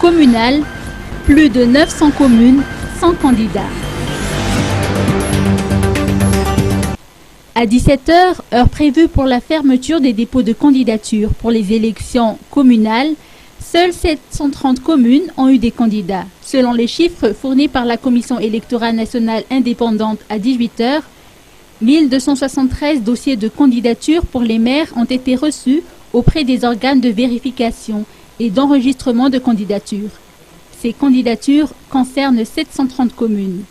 communales, plus de 900 communes sans candidat. À 17 h, heure prévue pour la fermeture des dépôts de candidature pour les élections communales, seules 730 communes ont eu des candidats. Selon les chiffres fournis par la Commission électorale nationale indépendante à 18 h, 1273 dossiers de candidature pour les maires ont été reçus auprès des organes de vérification et d'enregistrement de candidature. Ces candidatures concernent 730 communes.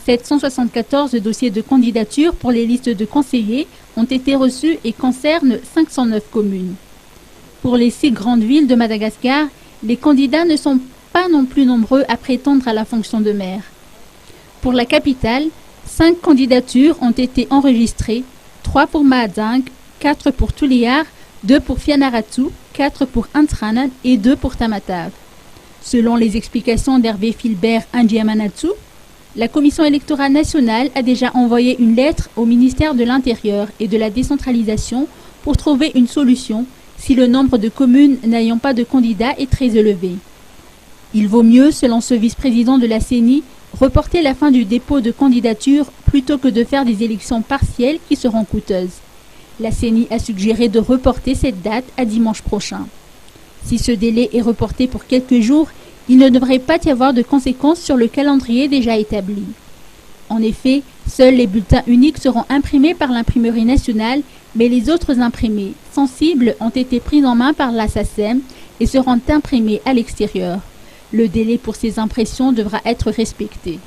774 dossiers de candidature pour les listes de conseillers ont été reçus et concernent 509 communes. Pour les 6 grandes villes de Madagascar, les candidats ne sont pas non plus nombreux à prétendre à la fonction de maire. Pour la capitale, 5 candidatures ont été enregistrées, 3 pour Mahajanga, 4 pour Tuliar, 2 pour Fianarantsoa, 4 pour Antsiranana et 2 pour Tamatave. Selon les explications d'Hervé Philbert Andiamanatsoa, la Commission électorale nationale a déjà envoyé une lettre au ministère de l'Intérieur et de la décentralisation pour trouver une solution si le nombre de communes n'ayant pas de candidats est très élevé. Il vaut mieux, selon ce vice-président de la CENI, reporter la fin du dépôt de candidature plutôt que de faire des élections partielles qui seront coûteuses. La CENI a suggéré de reporter cette date à dimanche prochain. Si ce délai est reporté pour quelques jours, il ne devrait pas y avoir de conséquences sur le calendrier déjà établi. En effet, seuls les bulletins uniques seront imprimés par l'imprimerie nationale, mais les autres imprimés sensibles ont été pris en main par la SACEM et seront imprimés à l'extérieur. Le délai pour ces impressions devra être respecté.